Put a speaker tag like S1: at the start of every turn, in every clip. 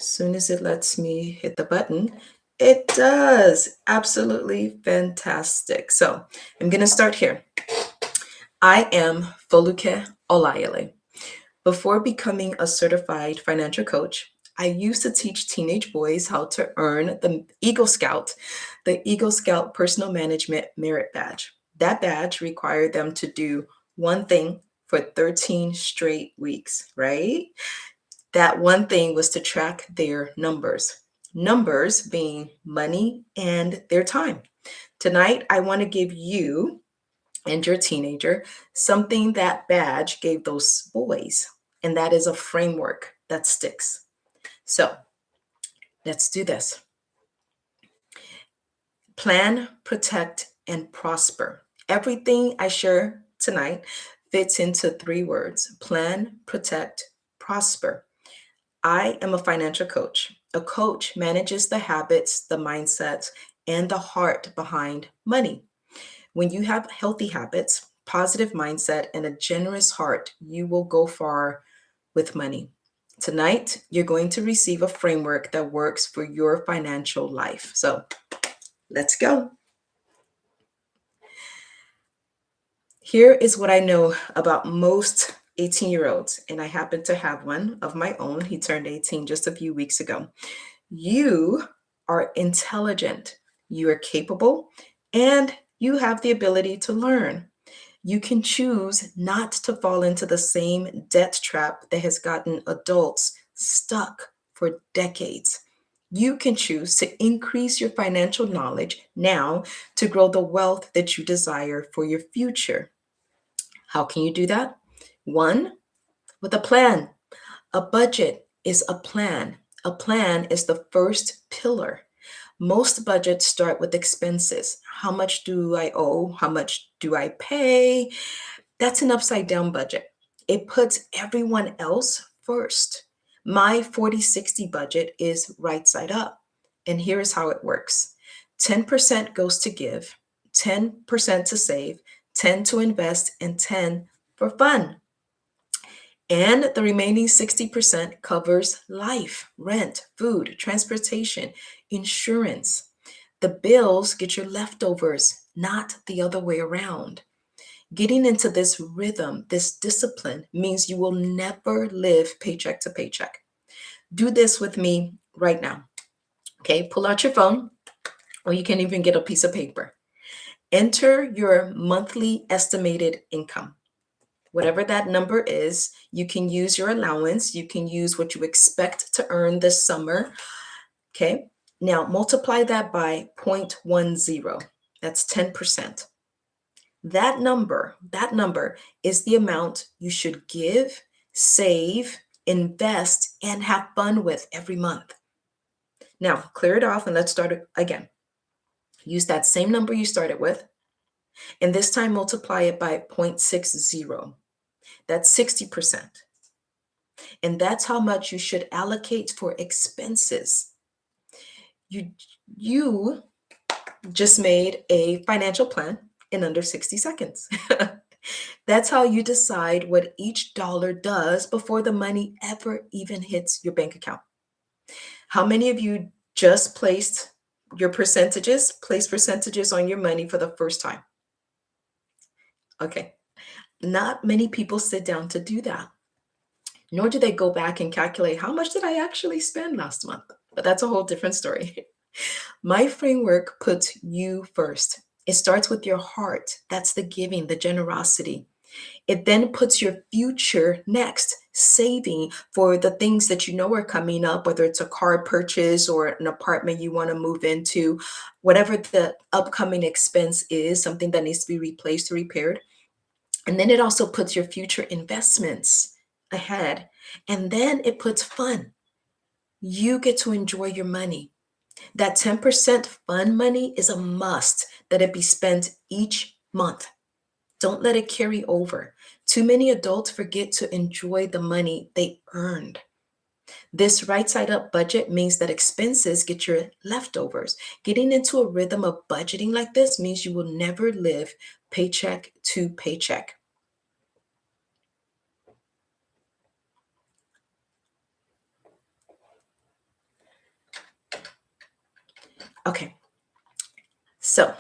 S1: Soon as it lets me hit the button, it does. Absolutely fantastic. So I'm going to start here. I am Foluke Olayele. Before becoming a certified financial coach, I used to teach teenage boys how to earn the Eagle Scout Personal Management Merit Badge. That badge required them to do one thing for 13 straight weeks, right? That one thing was to track their numbers. Numbers being money and their time. Tonight, I want to give you and your teenager something that badge gave those boys, and that is a framework that sticks. So let's do this. Plan, protect, and prosper. Everything I share tonight fits into three words: plan, protect, prosper. I am a financial coach. A coach manages the habits, the mindsets, and the heart behind money. When you have healthy habits, positive mindset, and a generous heart, you will go far with money. Tonight, you're going to receive a framework that works for your financial life. So let's go. Here is what I know about most 18-year-olds, and I happen to have one of my own. He turned 18 just a few weeks ago. You are intelligent, you are capable, and you have the ability to learn. You can choose not to fall into the same debt trap that has gotten adults stuck for decades. You can choose to increase your financial knowledge now to grow the wealth that you desire for your future. How can you do that? One, with a plan. A budget is a plan. A plan is the first pillar. Most budgets start with expenses. How much do I owe? How much do I pay? That's an upside down budget. It puts everyone else first. My 40/60 budget is right side up. And here's how it works: 10% goes to give, 10% to save, 10 to invest, and 10 for fun. And the remaining 60% covers life, rent, food, transportation, insurance. The bills get your leftovers, not the other way around. Getting into this rhythm, this discipline, means you will never live paycheck to paycheck. Do this with me right now. Okay, pull out your phone, or you can even get a piece of paper. Enter your monthly estimated income. Whatever that number is, you can use your allowance, you can use what you expect to earn this summer. Okay, now multiply that by 0.10. That's 10%. That number is the amount you should give, save, invest, and have fun with every month. Now, clear it off and let's start it again. Use that same number you started with, and this time multiply it by 0.60. That's 60%. And that's how much you should allocate for expenses. You just made a financial plan in under 60 seconds. That's how you decide what each dollar does before the money ever even hits your bank account. How many of you just placed percentages on your money for the first time? Okay. Not many people sit down to do that, nor do they go back and calculate how much did I actually spend last month. But that's a whole different story. My framework puts you first. It starts with your heart. That's the giving, the generosity. It then puts your future next, saving for the things that you know are coming up, whether it's a car purchase or an apartment you want to move into, whatever the upcoming expense is, something that needs to be replaced or repaired. And then it also puts your future investments ahead. And then it puts fun. You get to enjoy your money. That 10% fun money is a must that it be spent each month. Don't let it carry over. Too many adults forget to enjoy the money they earned. This right side up budget means that expenses get your leftovers. Getting into a rhythm of budgeting like this means you will never live paycheck to paycheck. Okay, so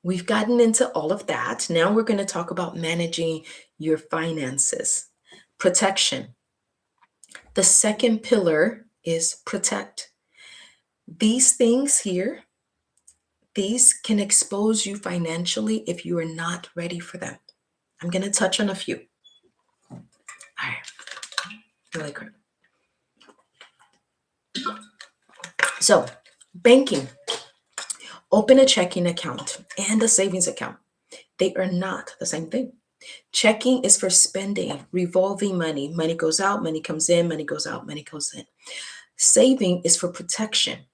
S1: we've gotten into all of that. Now we're going to talk about managing your finances. Protection. The second pillar is protect. These things here, these can expose you financially if you are not ready for them. I'm going to touch on a few. All right, really quick. So, banking. Open a checking account and a savings account. They are not the same thing. Checking is for spending, revolving money. Money goes out, money comes in, money goes out, money goes in. Saving is for protection.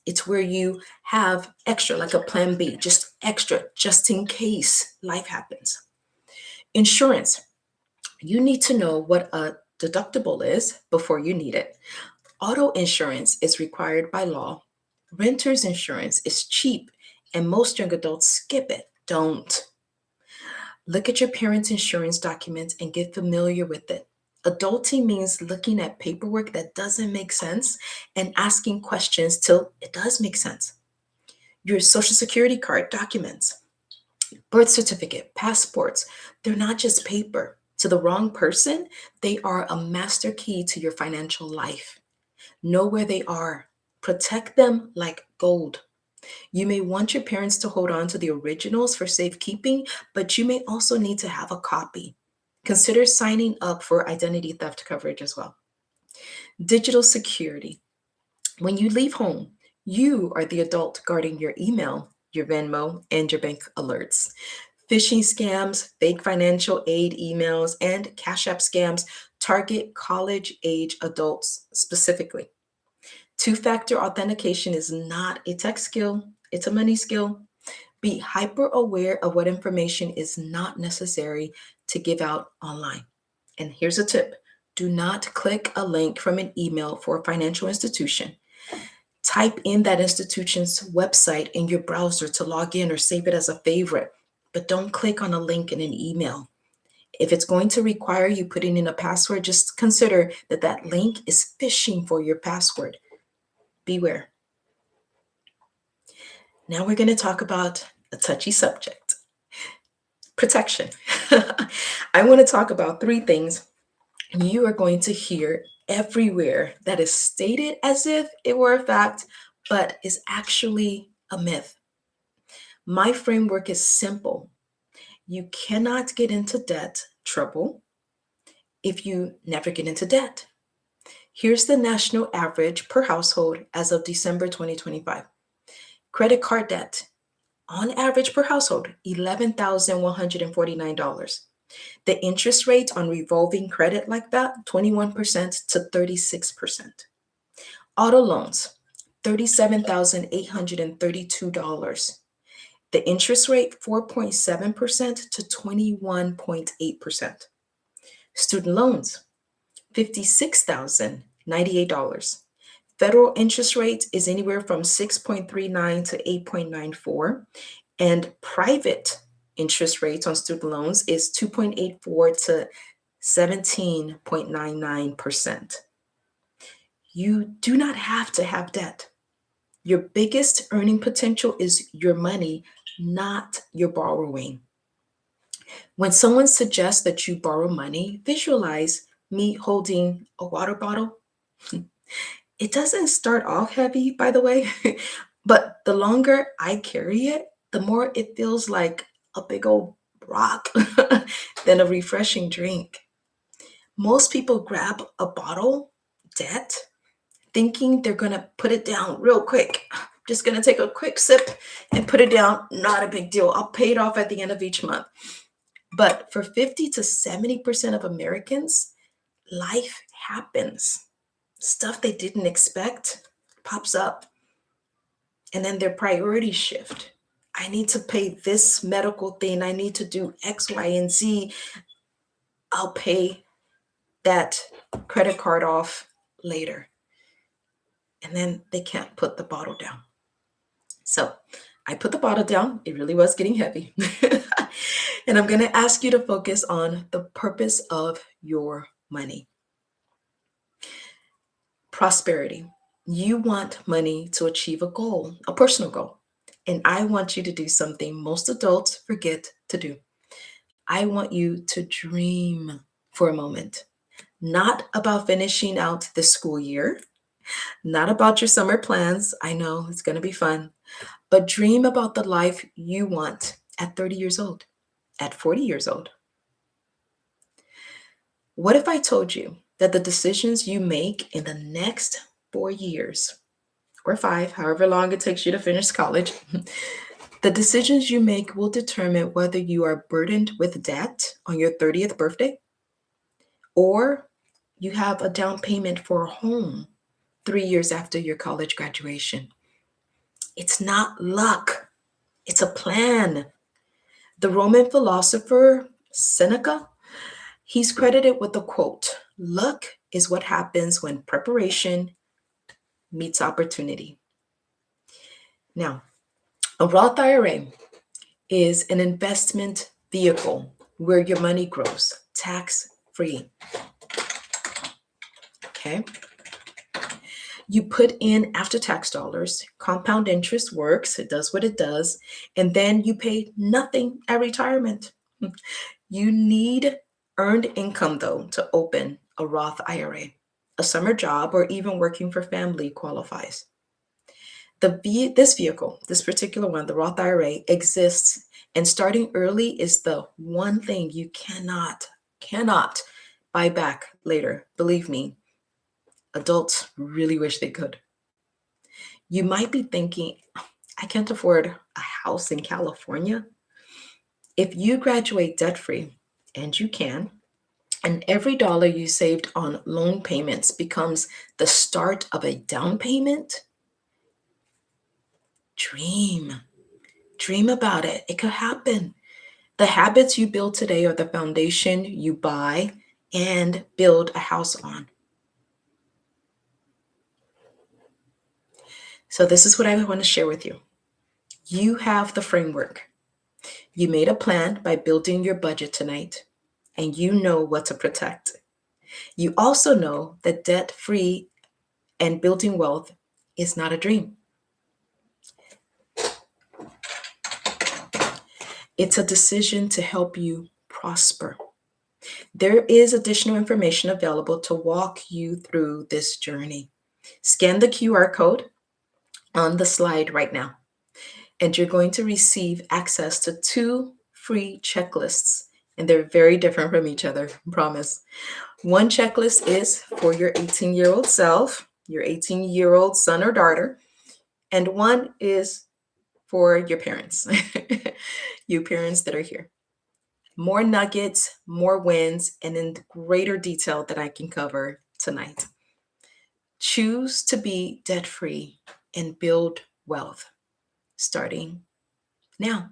S1: It's where you have extra, like a plan B, just extra, just in case life happens. Insurance. You need to know what a deductible is before you need it. Auto insurance is required by law. Renter's insurance is cheap, and most young adults skip it. Don't. Look at your parents' insurance documents and get familiar with it. Adulting means looking at paperwork that doesn't make sense and asking questions till it does make sense. Your social security card documents, birth certificate, passports, they're not just paper. To the wrong person, they are a master key to your financial life. Know where they are. Protect them like gold. You may want your parents to hold on to the originals for safekeeping, but you may also need to have a copy. Consider signing up for identity theft coverage as well. Digital security. When you leave home, you are the adult guarding your email, your Venmo, and your bank alerts. Phishing scams, fake financial aid emails, and Cash App scams target college age adults specifically. Two factor authentication is not a tech skill, it's a money skill. Be hyper aware of what information is not necessary to give out online. And here's a tip: do not click a link from an email for a financial institution. Type in that institution's website in your browser to log in or save it as a favorite, but don't click on a link in an email. If it's going to require you putting in a password, just consider that that link is phishing for your password. Beware. Now we're going to talk about a touchy subject: protection. I want to talk about three things you are going to hear everywhere that is stated as if it were a fact, but is actually a myth. My framework is simple. You cannot get into debt trouble if you never get into debt. Here's the national average per household as of December 2025. Credit card debt, on average per household, $11,149. The interest rate on revolving credit like that, 21% to 36%. Auto loans, $37,832. The interest rate, 4.7% to 21.8%. Student loans, $56,098. Federal interest rate is anywhere from 6.39 to 8.94, and private interest rates on student loans is 2.84 to 17.99%. You do not have to have debt. Your biggest earning potential is your money, not your borrowing. When someone suggests that you borrow money, visualize me holding a water bottle. It doesn't start off heavy, by the way, but the longer I carry it, the more it feels like a big old rock than a refreshing drink. Most people grab a bottle, debt, thinking they're gonna put it down real quick. Just gonna take a quick sip and put it down. Not a big deal. I'll pay it off at the end of each month. But for 50 to 70% of Americans, life happens. Stuff they didn't expect pops up, and then their priorities shift. I need to pay this medical thing. I need to do X, Y, and Z. I'll pay that credit card off later. And then they can't put the bottle down. So I put the bottle down. It really was getting heavy. And I'm going to ask you to focus on the purpose of your money. Prosperity. You want money to achieve a goal, a personal goal. And I want you to do something most adults forget to do. I want you to dream for a moment, not about finishing out the school year, not about your summer plans. I know it's going to be fun, but dream about the life you want at 30 years old, at 40 years old. What if I told you that the decisions you make in the next 4 years or five, however long it takes you to finish college, the decisions you make will determine whether you are burdened with debt on your 30th birthday or you have a down payment for a home 3 years after your college graduation. It's not luck, it's a plan. The Roman philosopher Seneca, he's credited with the quote, "Luck is what happens when preparation meets opportunity." Now, a Roth IRA is an investment vehicle where your money grows tax free. Okay. You put in after tax dollars, compound interest works, it does what it does, and then you pay nothing at retirement. You need earned income, though, to open a Roth IRA. A summer job or even working for family qualifies. This vehicle, this particular one, the Roth IRA, exists, and starting early is the one thing you cannot buy back later. Believe me, adults really wish they could. You might be thinking, I can't afford a house in California. If you graduate debt free, and you can, and every dollar you saved on loan payments becomes the start of a down payment, dream. Dream about it. It could happen. The habits you build today are the foundation you buy and build a house on. So, this is what I want to share with you. You have the framework. You made a plan by building your budget tonight, and you know what to protect. You also know that debt free and building wealth is not a dream, it's a decision to help you prosper. There is additional information available to walk you through this journey. Scan the QR code on the slide right now, and you're going to receive access to two free checklists, and they're very different from each other, I promise. One checklist is for your 18-year-old self, your 18-year-old son or daughter, and one is for your parents, you parents that are here. More nuggets, more wins, and in greater detail that I can cover tonight. Choose to be debt free and build wealth starting now.